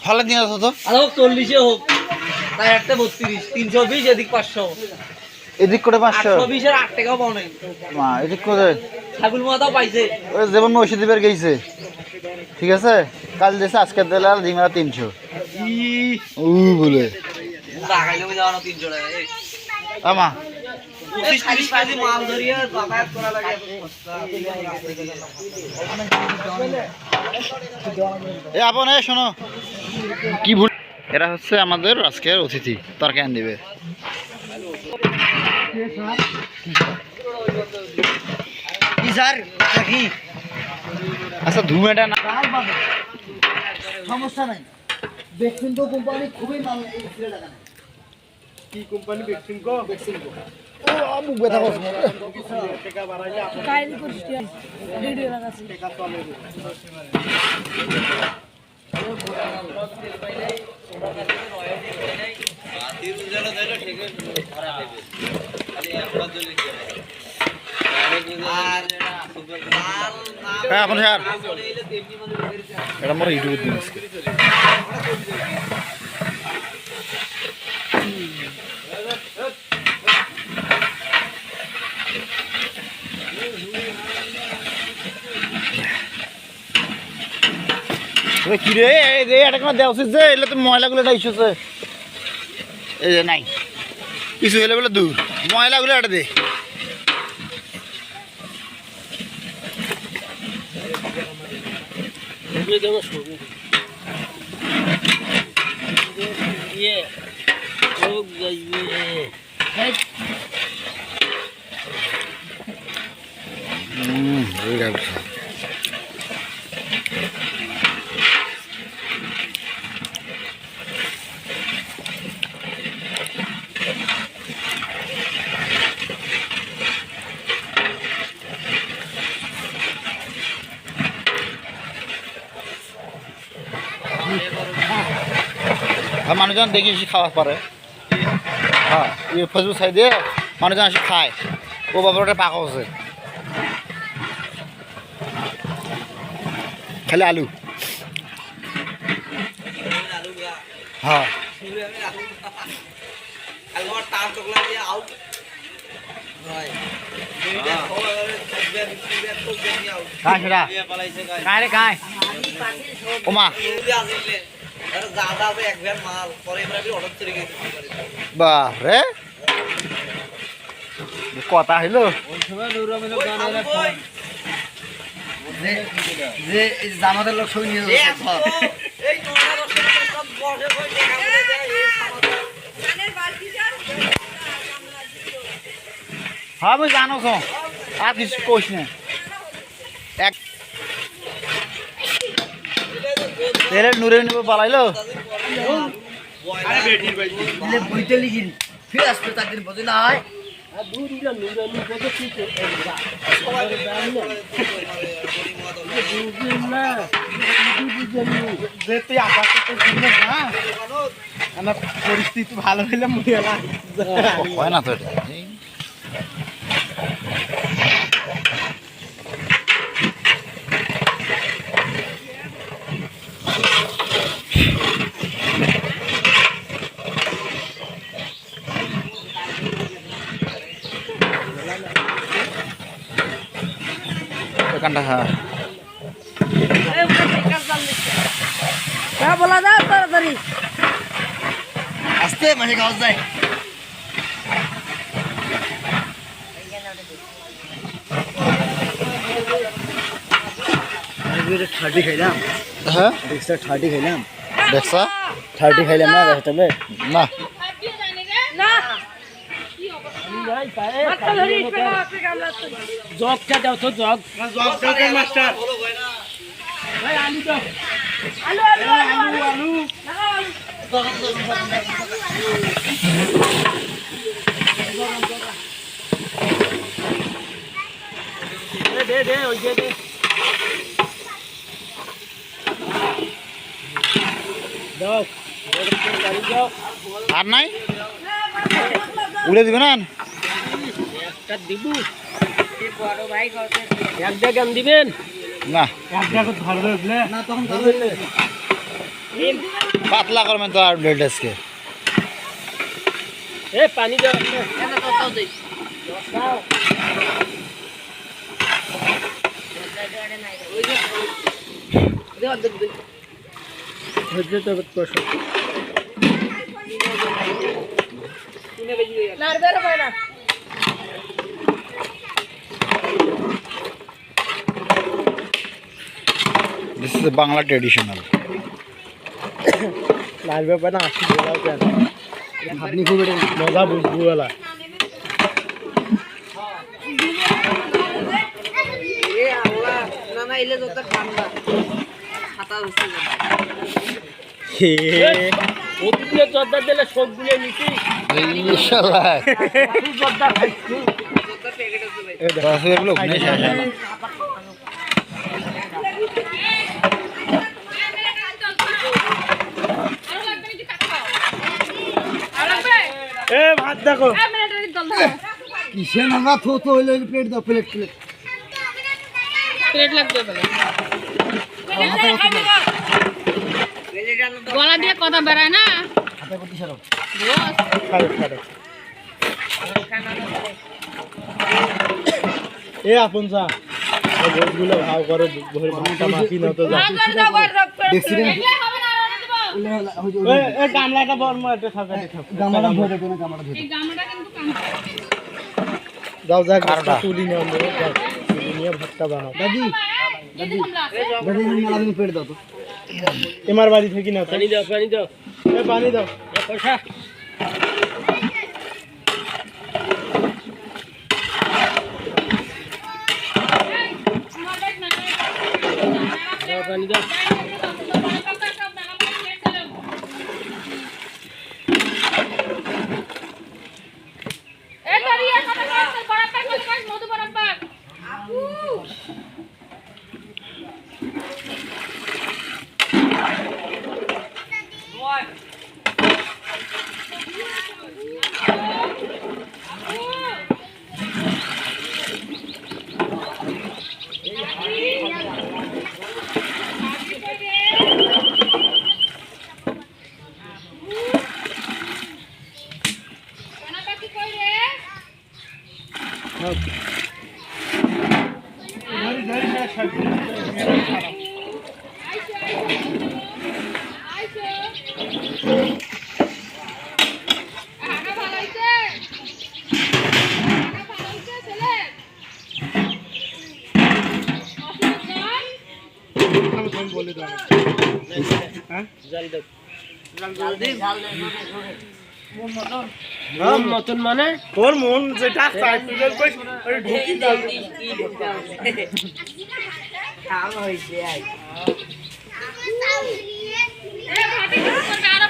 হলে নিয়ে আসো তো। আর হোক 40 হোক, তাই একটা 32, 320 এদিক 500, এদিক করে 500, 820 এর 8 টাকাও পাও নাই। মা এদিক করে ছাগল মাথাও পাইছে। ওই যেমন ঐশী দিবার গেছে, ঠিক আছে, কাল দিয়েছে, আজকে দিলে আর ডিমেরা 300 বলে লাগাইলে যাওয়ানো 300 টাকা। আমা 25-30 কেজি মাল ধরিয়ে যাতায়াত করা লাগে। এ আপন এ শোনো কি ভুল, এরা হচ্ছে আমাদের আজকের অতিথি, তরকারি দিবে। কি স্যার দেখি, আচ্ছা ধুমেটা না, সমস্যা নাই। ভ্যাকসিন তো কোম্পানি খুবই মাল এই টাকা নেয়। কি কোম্পানি ভ্যাকসিন কো? ও আমু ব্যথা করছে টাকা বাড়াইলে আপনি কাইল করছি ভিডিও লাগাচ্ছি টাকা চলে। হ্যাঁ আপন স্যার এটা মোর ইউটিউব দিন আজকে। কি রে এটা কোনো দেওয়া উচিত যে এলে তো ময়লাগুলো এটা ইস্যুছে, এই যে নাই কিছু হলে বলে দূর ময়লাগুলো এটা দে। মানুষজন দেখি এসে খাওয়া পারে, হ্যাঁ ফেসবুক সাইড দিয়ে মানুষজন এসে খায়, ও বাবার ওটা পাকা হচ্ছে খালি আলু। হ্যাঁ কায় সেটা কায় রে কায় ওমা বাহ রে কথা হইলো যে জামাতের লোক সই নিয়ে যাচ্ছে। হ্যাঁ আমি জানো তো আর কিছু কোশ না এক তেলের নুরে নেবো পালাইলো বইতে লিখি ফিরে আসবে তাদের বোঝে না হয়। আমার পরিস্থিতি ভালো হইলে মরে গেলাম হয় না তো এটা এখানটা। হ্যাঁ বলা যায় তাড়াতাড়ি আসতে মানে গাছ যায়। থার্টি খাইলাম, হ্যাঁ এক্সট্রা 30 খাইলাম, দেখছা 30 খাইলাম না তাহলে না জগটা দাও তো জগ মাস্টার আলু আলু আলু আলু দে ওই দে দাও আর নাই উড়ে দিবে না একটা দিব এক জায়গান দিবেন না একটা করে ধরবে বুঝলে না তখন ধরবে পাতলা করবেন তো আর ব্লেড আজকে এ পানি দাও এটা তো তাও দেই দেও দেব দেই হচ্ছে তো কষ্ট নাড়বে রে ভাইরা দিস ইজ বাংলা ট্রেডিশনাল লাগবে পায় না আসি বলাও কেন আপনি খুব মজা বুঝবো বলা এ আল্লাহ না না ইলে যত ঠান্ডা ছাতা হচ্ছে ওদিকে জর্দা দিলে সবগুলো নিছি ইনশাআল্লাহ জর্দা খাইছি যত প্যাকেট আছে ভাই বাস এগুলো নেই শেষ হয় না এ ভাত দেখো কিসে না থো তো হইলে প্লেট দাও প্লেট প্লেট প্লেট লাগবে বলে প্লেট আনো তো গলা দিয়ে কথা বেরায় না হাতে করতে ছাড়ো খাবে খাবে এ আপন যা গোছগুলো ভাও করো ভরে ভাতটা বাকি না তো যা দেখছি রে এ গামলাটা বর্ম এটা থাকা গামাটা ধরে কোন গামাটা ধরে এই গামলাটা কিন্তু কাম যাও যা কারোটা। গাছটা তুলি নিয়ে আমরা যাও তুলি নিয়ে ভাতটা বানাও দাদি এই যে গামলা আছে দাদি মালা দিন প্লেট দাও তো তোমার বাড়ি থেকে নাও পানি দাও এ পানি দাও পয়সা পানি দাও ধরি ধরি না সব বলে দাও হ্যাঁ জাল দাও মতন মানে তোর মন যেটা চাই তুই ঢুকি দাও কাম হইছে আই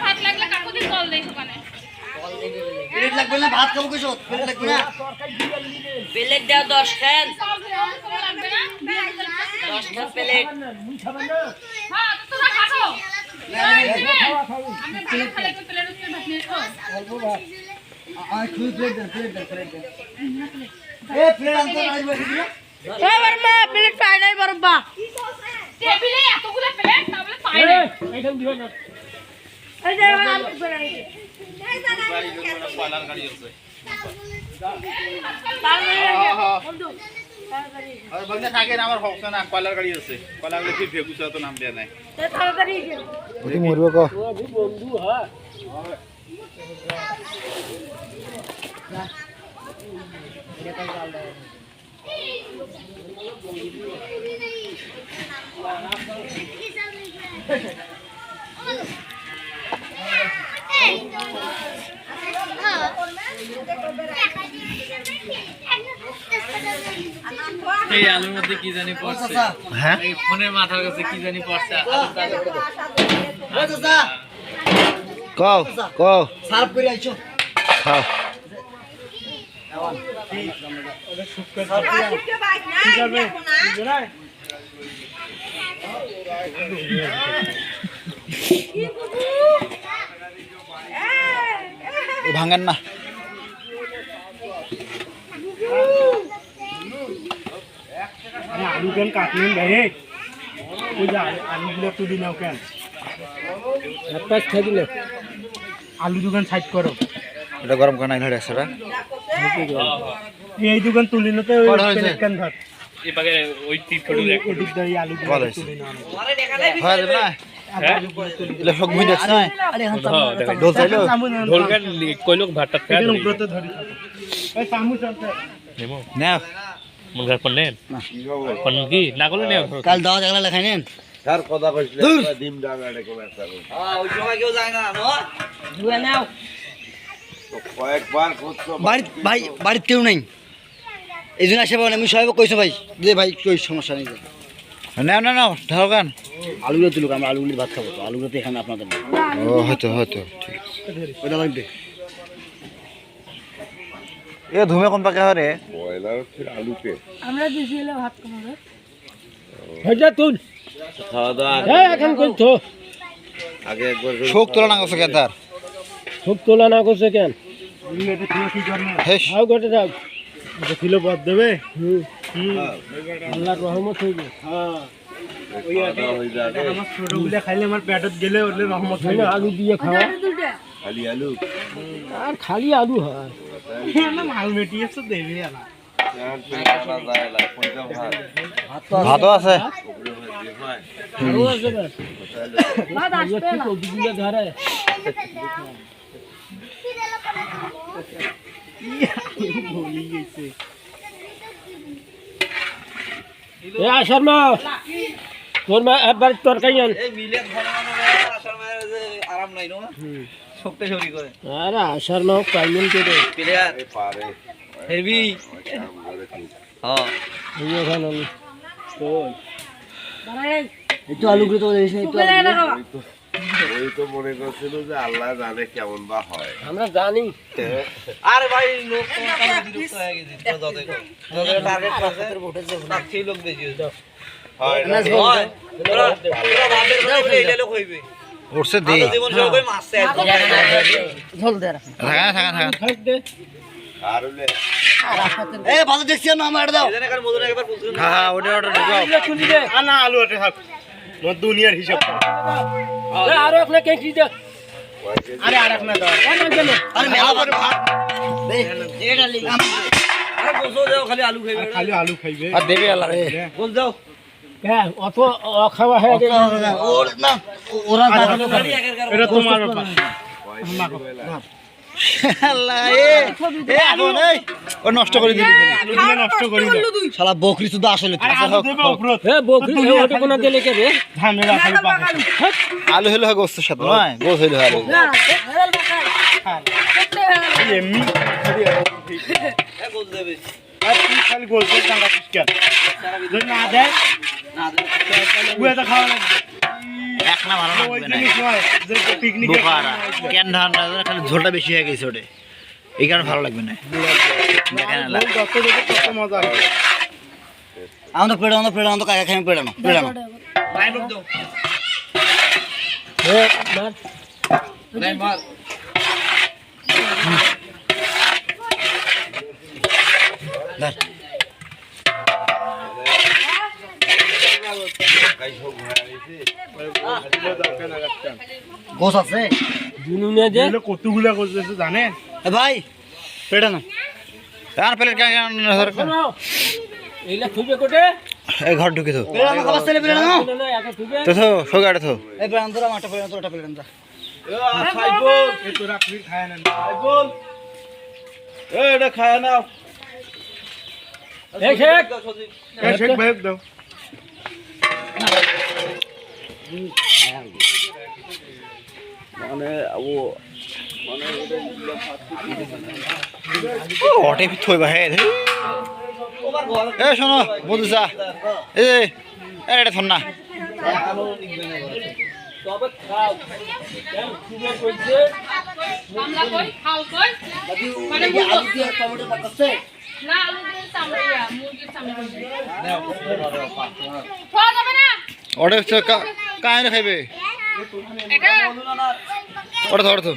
ভাত লাগলে কাকু দিন কল দেই ওখানে প্লেট লাগবে না ভাত খাবো কইছো প্লেট লাগবে না প্লেট দাও 10 খান লাগবে না 10 খান প্লেট হ্যাঁ তো তোরা খাবো আমরা ভাত খেলে তো প্লেট উঠে ভাত নিয়ে খাও আর তুই প্লেট দে প্লেট দে এ প্লেট আনতে আসবে দিলা এ বরমা প্লেট পাই নাই বরবা টেবিলে এতগুলো প্লেট তাহলে পাই নাই এইখান দিও না এই যে আমি বেরাই আর বন্ধে থাকে না আমার হকছ না কয়লার গাড়ি আছে কয়লার গাড়ি ফির ভেগুছা তো নাম দেয়া নাই তাড়াতাড়ি তুই মরবে কো বন্ধু হ্যাঁ এই আলুর মধ্যে কি জানি পড়ছে হ্যাঁ এই ফোনের মাথার কাছে কি জানি পড়ছে কও কও সার্ভ করে আইছো খাও কি করবে বুঝলাই ও ভাঙেন না আলু কেন কাটলেন ভাই ওই যে আলুগুলো তুলি নাও কেন এক পাশ খেয়ে দিলে আলু দোকান সাইড করো এটা গরম করে নাই ধরে একশোটা এই দোকান তুলি নিতে ওই কত হয়েছে? প্লেট কেন ধর এবারে ওই তিন ছোট এদিক দিয়ে আলু ভালো হয়েছে। তুলি নাও হয় যাবে না এগুলো সব ঘুমিয়ে যাচ্ছে না আরে হ্যাঁ ডোল চাইলো ঢোলগান কইলোক ভাতটা খেয়ে এখানে উপরে তো ধরি ওই চামচ আছে নেমো না মন ঘর পড়লে কোন কি না করলে নেও কাল দাওয়া জায়গা লেখাই নেন কার কথা কইছিলে ডিম ডাঙাড়ে কোন একটা ওই সময় কেউ যায় না ধুয়ে নাও তো কয়েকবার করছো বাড়িতে কেউ নাই এই জন্য আসে পাবেন আমি সবাই কইছো ভাই যে ভাই কই সমস্যা নেই না না না ঢালগান আলুগুলো তুলুক আমরা আলুগুলির ভাত খাবো তো আলুগুলো তো এখানে আপনাদের না ও হয়তো হয়তো ঠিক ওইটা লাগবে এ ধুমে কোন পাকে হরে বয়লার হচ্ছে আলুকে আমরা দিছি হলো ভাত খাবো হজা তুল খাওয়া দাওয়া হ্যাঁ এখন কই তো আগে একবার শোক তোলা না করছে কেন তার সব তোলা না করছে কেন এটা তুমি কি করবে হেস আও গটে যাও এটা ছিল পথ দেবে আল্লাহর রহমত হইবে হ্যাঁ ওই হয়ে যাবে আমার ছোটগুলো খাইলে আমার পেটত গেলে ওলে রহমত হইবে আলু দিয়ে খাওয়া খালি আলু আর খালি আলু হয় না মাল মেটিয়েছে দেবে আলা চার পেটা যায় লা কোনটা ভাত ভাতও আছে আরো আছে না ভাত আসবে না ওদিকে ধরে ভুলি গেছে এ আসার মা তোর মা একবার তরকারি আন এই মিলে আসার মায়ের আরাম নাই না শক্তি শরী করে আরে আসার মা পাইলেন কে রে প্লেয়ার পারে হেভি হ্যাঁ এই এখন আমি একটু আলুগুলো তো দিস না একটু ওই তো মনে করছিল যে আল্লাহ জানে কেমন বা হয় আমরা জানি আরে ভাই লোক তো বিরক্ত হয়ে গেছে যতই যতই টার্গেট করছে তার সেই লোক বেশি হয়েছে হয় না তোরা বাদের করে বলে এই লোক হইবে উঠছে দে জীবন সব কই মারছে ঝোল দে থাকা থাকা থাকা থাক দে আর হলে এ ভালো দেখছি না আমার দাও এখানে কার মধুর একবার বুঝুন হ্যাঁ হ্যাঁ ওটা ওটা ঢুকাও তুলি দে না আলু ওটা থাক মোর দুনিয়ার হিসাব আরো একলা কেটে দে আরে আর এক না দাও আরে মেলা করে ভাত এটা লি আরে গোসো দাও খালি আলু খাইবে খালি আলু খাইবে আর দেবে আল্লাহ রে গোল দাও হ্যাঁ অত খাওয়া হয়ে গেল ওর না ওরা এটা তোমার ব্যাপার আল্লাহ এ এখন এই ও নষ্ট করে দিবি আলুগুলো নষ্ট করি না শালা বকরি তো আসলে আরে আলু দেবে উপরে এ বকরি ওটা কোন দিলে কে রে ধামেরা খালি পাকে আলু হইলে হয় গোস্তের সাথে নয় গোস হইলে হয় আলু না হেল বাকাই এমনি খালি এ গোল দেবে আর তুই খালি গোলতে টাকা কিসকার যদি না দেয় না উয়ে তো খাওয়া লাগবে এক না ভালো ওই লাগবে না জিনিস নয় যে পিকনিকে বোকারা কেন ধান খালি ঝোলটা বেশি হয়ে গেছে ওটা এই কারণে ভালো লাগবে না দেখেন আল্লাহ যত দেখে তত মজা হবে আমরা পেড়ানো কাকা খাই পেড়ানো ভাই লোক দাও এ মার নাই মার ধর গোস আছে দুনুনে যে এগুলো কতগুলা করতেছে জানেন এ ভাই পেড়ানো তার প্লেট কেন এইলা খুবে কোটে এই ঘর ঢুকে তো পেড়ানো খাবার ছেলে পেড়ানো না এত খুবে তো তো সোগাড়ে তো এই পেড়ানো তোরা মাটা পেড়ানো তোরা পেড়ানো যা এই তো রাখবি খায় না এটা খায় না এই শেখ এই শেখ ভাই দাও মানে ও ওটে থইবা হে এ শোনো বন্ধুসা এই এটা থন না তবে খাও খুবে কইছে মামলা কই খাও কই মানে আলু দিয়ে টমেটো পাকাচ্ছে না আলু দিয়ে চামড়া মুরগির চামড়া খাওয়া যাবে না ওটা কাহিনী খাইবে এটা ওটা ধর তো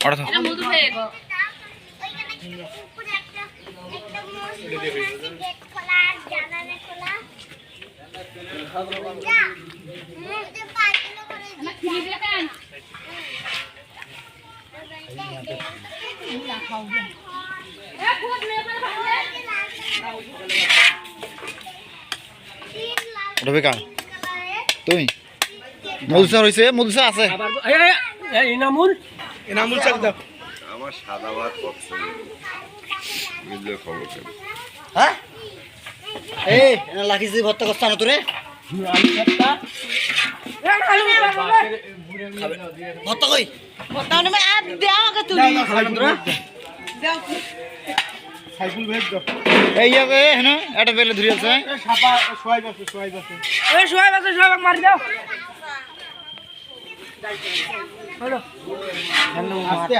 ওটা তো এটা মধু খেয়ে ওটা বেকার তুই মধুসা হয়েছে মধুসা আছে আবার ইনামুল আমার সাদা ভাত পছন্দ বুঝলে খবর কেন হ্যাঁ এই এনা লাখি যে ভর্তা করছ না তোরে আলু ভর্তা ভর্তা কই তাহলে আমি আর দেও আগে তুমি সাইকেল ভেজ দাও এই যাবে হেন এটা বেলে ধরে আছে সাপা সোয়াই বাসে ওই সোয়াই বাসে সোয়াই মারি দাও আস্তে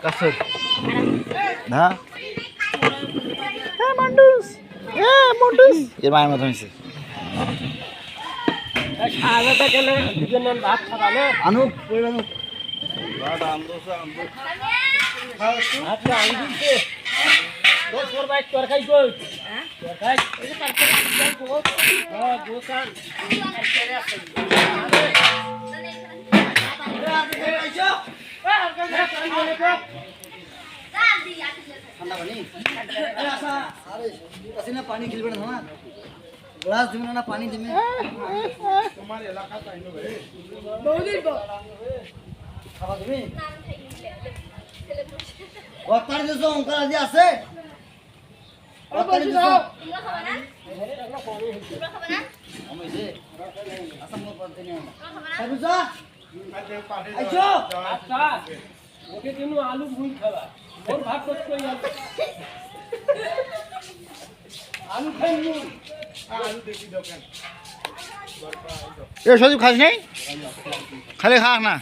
কাসর না মন্ডুস এর মায়ের মতো হয়েছে আলাদা গেলে দুজনের ভাত খাবা না আনু কই আনু ভাতটা আনি দিতে তোর ভাই তোর খাই কই তোর খাই দোকান পানি খেলবে না না গ্লাস দিবে না পানি দিবে তোমার এলাকা তাই না ভাই খাবা তুমি ওটার দিছো অঙ্কাল আজি আছে ওটার দিছো আমি যে আসাম করতে নেই বুঝা আইছো আচ্ছা ওকে দিনু আলু ভুল খাবা ওর ভাত করতে কই আলু খাই নু আলু দেখি দোকান এ সজীব খাস নাই খালি খা না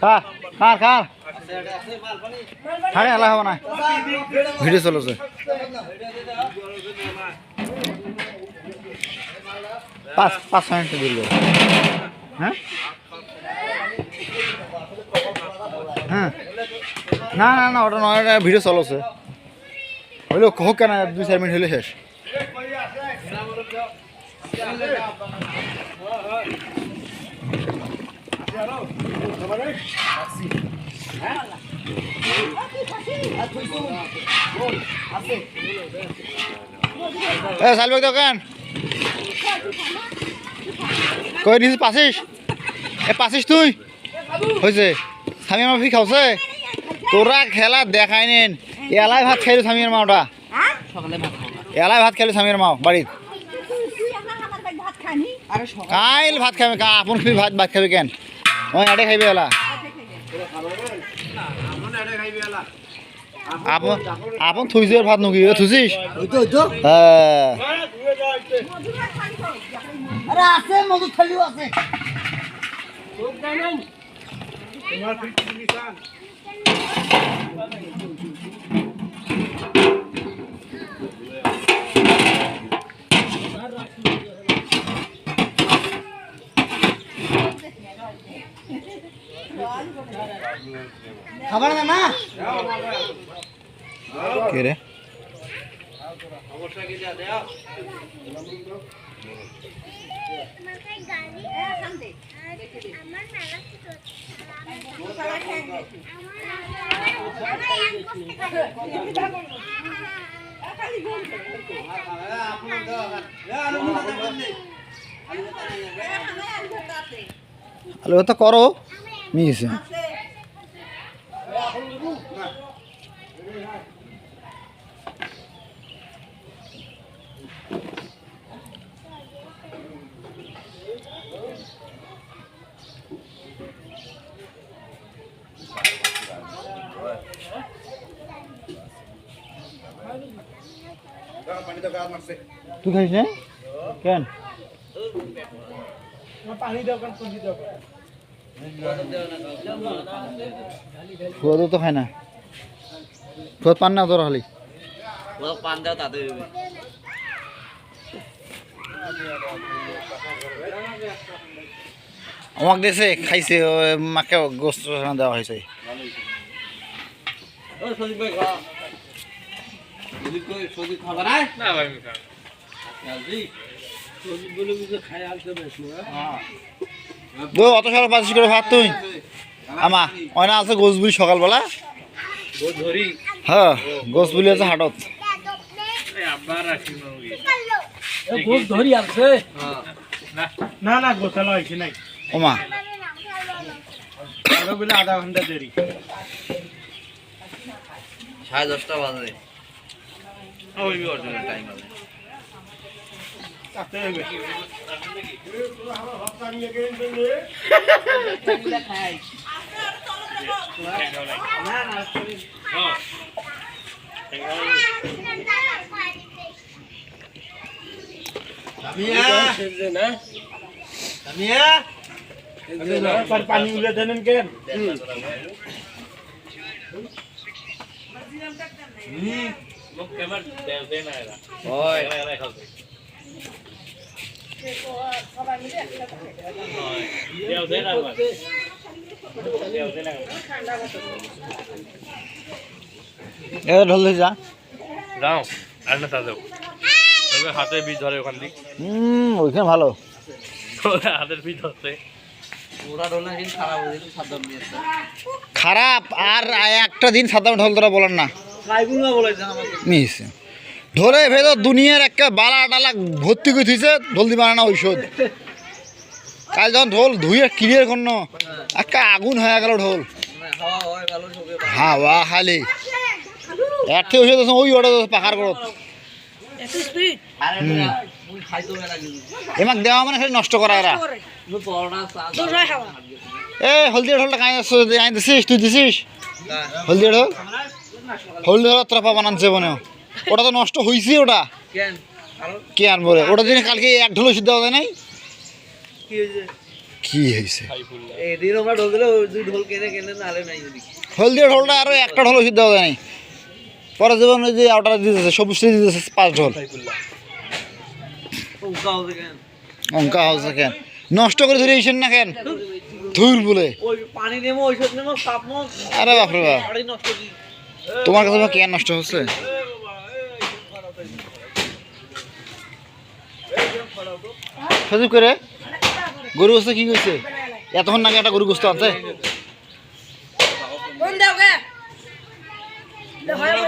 খা খা খা খালে আলা হবো না ভিডিও চলেছে পাঁচ মিনিট দিল হ্যাঁ হ্যাঁ না না না ওটা নয় ভিডিও চলেছে হইলো হোক কেন 2-4 মিনিট হলে শেষ সালবেক দোকান কই নিস পাছিস এ পাছিস তুই হয়েছে স্বামী আমার ফি খাওছে তোরা খেলা দেখাই নেন এলাই ভাত খাইলো স্বামীর মাওটা এলাই ভাত খাইলো স্বামীর মাও বাড়িত কাইল ভাত খাবে কা আপন খাবি ভাত খাবি কেন ওই আড়ে খাইবে এলা আপন আপন থুইছে ভাত নকি থুইছিস হ্যাঁ আরে আছে মধু খালিও আছে তোমার ফিট নিশান খাবার না না কে রে আলু তো করো মিছে তুই খাইস না কেন পানি দাও কারণ পুঁজি দাও ফুয়াদও তো খায় না ফুয়াদ পান না তোর খালি ও পান দাও তাতে আমাকে দিয়েছে খাইছে মাকে গোস্ত দেওয়া হয়েছে ও সজীব ভাই খা সজীব খাবার আয় না ভাই আমি খাই জলদি সজীব বলে বুঝে খাই আসতে বেশি দো অত সকাল 5 করে ভাত তুই আমা অয়না আছে গোসবুলি সকালবেলা ও ধরি হ্যাঁ গোসবুলি আছে হাটত এই আবার রাখি মুরগি গোস ধরি আছে হ্যাঁ না না গোছানো হয়েছে নাই ওমা আরো বলে আধা ঘন্টা দেরি 10:30 বাজে ওই অর্জনের টাইম আছে কাটতে হবে পানি উলে দেন কেন মুখ কেমন দেও দে না এরা ওই এরা খাবে দেও দে না দেও দে না এ ঢল দিস যা যাও আর না তা দাও তবে হাতে বীজ ধরে ওখান দিক ওইখানে ভালো হাতের বীজ ধরছে ওরা ডোনা দিন খারাপ হয়ে যেত সাদ্দাম নিয়ে আসছে খারাপ আর একটা দিন সাদ্দাম ঢোল তোরা বলেন না সাইবুল্লাহ বলেছে আমাকে মিস ঢোলে ভেতর দুনিয়ার একটা বালা টালা ভর্তি করে দিয়েছে ঢোল দিবা না ঔষধ কাল যখন ঢোল ধুয়ে ক্লিয়ার করলো একটা আগুন হয়ে গেল ঢোল হাওয়া হয় ভালো সবে হাওয়া খালি একটা ঔষধ আছে ওই ওটা পাখার করত আরে মুই খাইতো না কিছু এমাক দেওয়া মানে খালি নষ্ট করা এরা নো পড়া চা এ হলদিয়া ঢোলটা কাঁই আই দিছিস তুই দিছিস হলদিয়া ঢোল হলদিয়া ঢোল ত্রাপা বানাচ্ছে মনে ওটা তো নষ্ট হয়েছে ওটা কেন কারণ কে আনবো রে ওটা দিনে কালকে এক ঢোল ওষুধ দেওয়া যায় নাই কি হয়েছে কি হয়েছে এই দিন আমরা ঢোল দিলে ওই দুই ঢোল কেনে কেনে নালে নাই যদি হলদিয়া ঢোলটা আরো একটা ঢোল ওষুধ দেওয়া যায় নাই পরে জীবন ওই যে আউটার দিতেছে সবুজ দিতেছে 5 ঢোল উকা হবে কেন অঙ্কা হচ্ছে কেন নষ্ট করে ধরে আইসেন না কেন ধুর বলে ওই পানি নেমো ঔষধ নেমো তাপমো আরে বাপরে বাপ গাড়ি নষ্ট কি তোমার কাছে বা কেন নষ্ট হচ্ছে সজীব করে গরু গোস্ত কি কইছে এতক্ষণ নাকি একটা গরু গোস্ত আছে কোন দাও গে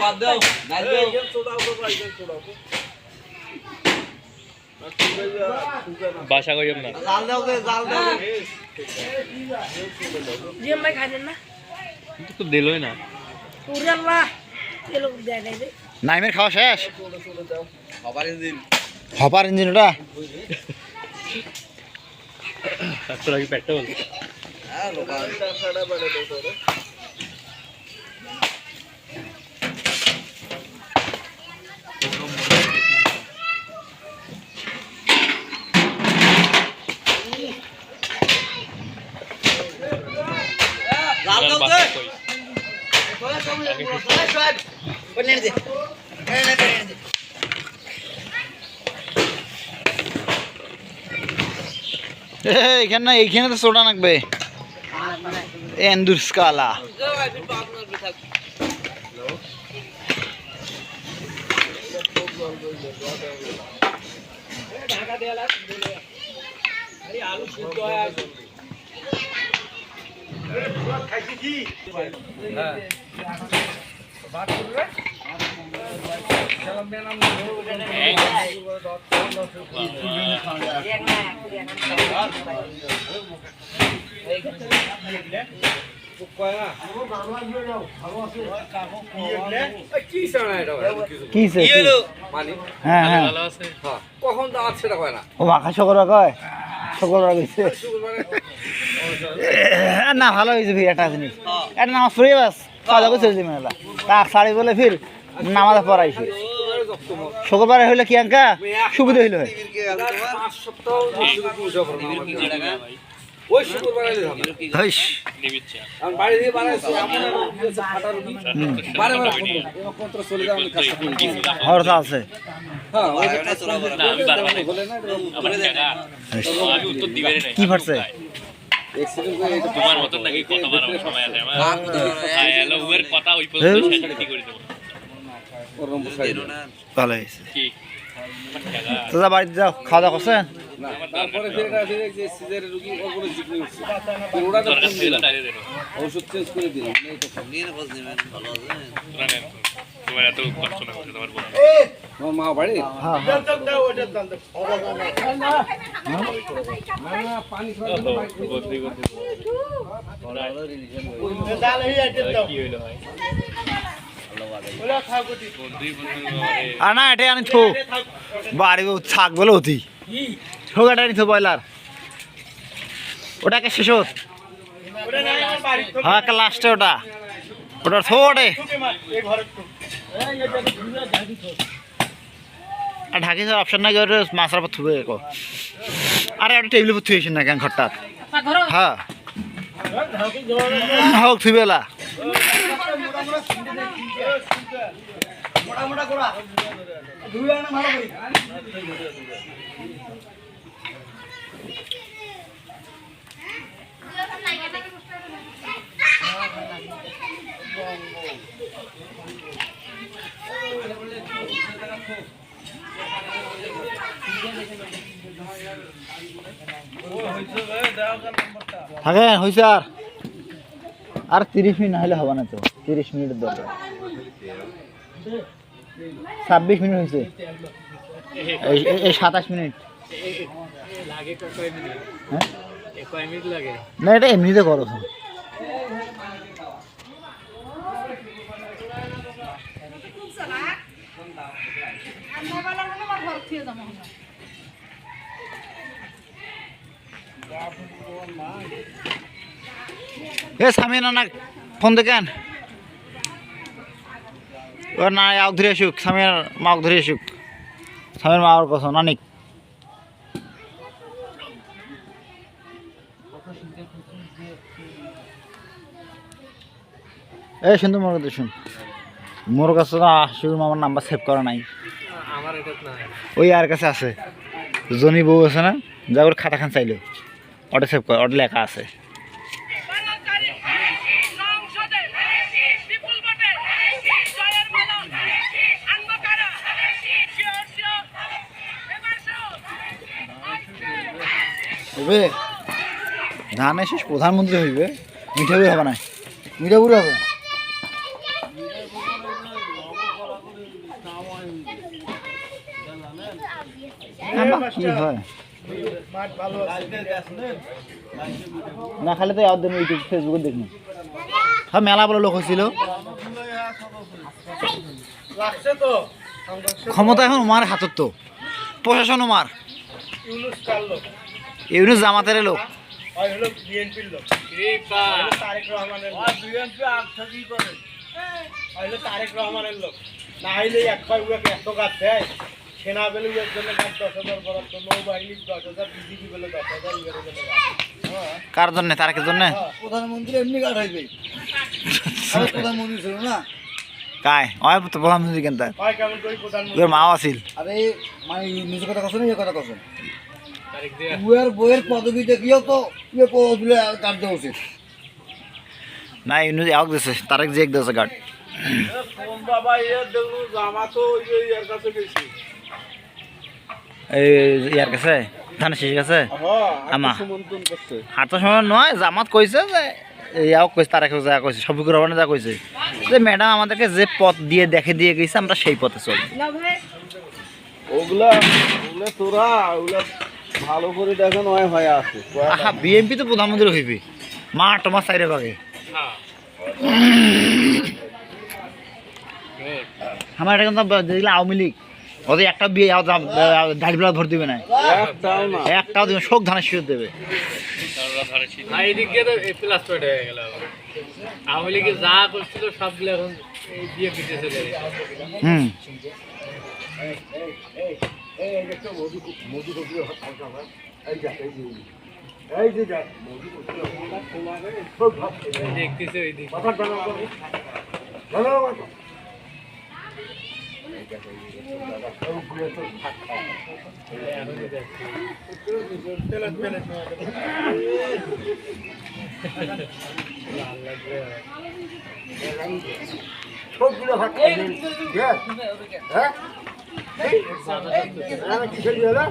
বাদ দাও নাই দাও বাসা করিম না জাল দাও দে জাল দাও জিম ভাই খাই দেন না তো দিলই না ওরে আল্লাহ তেল দেয় নাই রে নাইমের খাওয়া শেষ সবারই দিন হপার ইঞ্জিন ওটা তারপর আগে পেটটা বল হ্যাঁ লোকাল জাল দাও দে এইখানে না এইখানে তো সোডা নাকবে এন্দুর স্কালা কিছে হ্যাঁ হ্যাঁ ভালো আছে কখন দাঁত সেটা কয় না ও মাখা শুক্রবার কয় শুক্রবার গেছে না ভালো হয়েছে ফির একটা জিনিস একটা নামাজ পড়ে বাস খাওয়া দাওয়া চলে যাবে মেলা তা শাড়ি বলে ফির নামাজ পড়াইছে শুক্রবারে হইলে কি আঙ্কা সুবিধা হইলো হয়। পাঁচ সপ্তাহ ওই শুক্রবার আইলে হবে হইস আমি বাড়ি থেকে বানাইছি এমন একটা ফাটা রুটি বারে বারে কত চলে যাও আমি কাজ করি হরস আছে হ্যাঁ ওই যে কাজ বলে না কি ফাটছে এক্সিডেন্ট করে এটা তোমার মতন নাকি কথা বাড়াবো সময় আছে আমার হ্যালো ওর কথা ওই পর্যন্ত শেষ কি করে দেব ওরম বসাই ভালো হয়েছে কি তো যা বাড়িতে যাও খাওয়া দাওয়া করছেন না তারপরে ফের আছে যে সিজারের রুগী ওর করে জিগলে উঠছে ওরা তো দরকার ছিল তাইলে দেব ওষুধ চেঞ্জ করে দিলাম এই তো নিয়ে খোঁজ নেবেন ভালো আছে তোমার এত কষ্ট না করতে তোমার বন্ধু তোমার মা বাড়ি হ্যাঁ না পানি খাওয়া জন্য বাইক বদলি করতে কি হইলো ভাই আর না এটাই আনি থো বাড়ি থাক বলে অতি ঠোকাটা আনি থো বয়লার ওটাকে শেষ হত হ্যাঁ লাস্টে ওটা ওটা থো ওটে আর ঢাকি স্যার অপশন নাই ওটা মাছার পর থুবে আরে ওটা টেবিলের পর থুয়েছেন না কেন ঘরটার হ্যাঁ হোক থুবেলা থাকে হয়েছে আর 30 মিনিট না হলে হবে না তো 30 মিনিটের দরকার 26 মিনিট হয়েছে এই 27 মিনিট হ্যাঁ না এটা এমনিতে করো এ সামিনা না ফোন দেখেন ওর না আগ ধরে আসুক সামিয়ার মা ধরে আসুক সামিয়ার মা ওর কথা নানিক এই শুনতো মোর কথা শুন মোর কাছে না আসুক আমার নাম্বার সেভ করা নাই আমার এটা না ওই আর কাছে আছে জনি বউ আছে না যা ওর খাতা খান চাইলো ওটা সেভ কর ওটা লেখা আছে হবে ধানের শেষ প্রধানমন্ত্রী হইবে মিঠাপুর হবে না মিঠাপুর হবে কি হয় না খালে তো দিন ইউটিউব ফেসবুকে দেখুন হ্যাঁ মেলা বলে লোক হয়েছিল ক্ষমতা এখন উমার হাতত তো প্রশাসন উমার ইউনুস জামাতের লোক তারেক রহমানের লোক না হইলে সেনা বেলে জন্য 10,000 বরাদ্দ নৌবাহিনী 10,000 বিজিবি বেলে 10,000 কার জন্য তারেকের জন্য প্রধানমন্ত্রী এমনি কাট হইবে প্রধানমন্ত্রী ছিল না কায় ওই তো প্রধানমন্ত্রী কেন তার হয় কেমন করি প্রধানমন্ত্রী তোর মাও আছিল আরে মানে নিজে কথা কছ না এই কথা কছ উয়ার বইয়ের পদবি দেখিও তো ইয়ে পদবি কাট দেওয়া উচিত না ইউনুস এক দিছে তারেক যে এক দিছে গার্ড বাবা এর দেখলু জামা তো ওই যে এর কাছে গেছি এই ইয়ার কাছে ধান শেষ গেছে আমা সমন্তন করতে হাঁটার সময় নয় জামাত কইছে যে ইয়াও কইছে তারেক যা কইছে শফিকুর রহমান যা কইছে যে ম্যাডাম আমাদেরকে যে পথ দিয়ে দেখে দিয়ে গেছে আমরা সেই পথে চলি ওগুলা তোরা ওগুলা ভালো করে দেখেন হয় হয়ে আছে আহা বিএমপি তো প্রধানমন্ত্রী হইবে মা তোমার সাইডে ভাগে আমার এটা কিন্তু দেখলে আওয়ামী লীগ ওদের একটা বিয়ে দাড়ি বেলা ভোট দিবে না একটাও দিবে শোক ধানের শীত দেবে আওয়ামী লীগে যা করছিল সবগুলো এখন বিয়ে পিছিয়ে চলে হুম এই দেখো মধু কপির হাত খাওয়া হয় এই দেখ এই যে দেখ মধু কপির হাত খোলা রে সব ভাব দেখতেছে ওই দিক মাথা ডানা করে ডানা মাথা এই দেখো সব ঘুরে তো ভাত খায় সবগুলো ভাত খাই হ্যাঁ কি খেলি হলো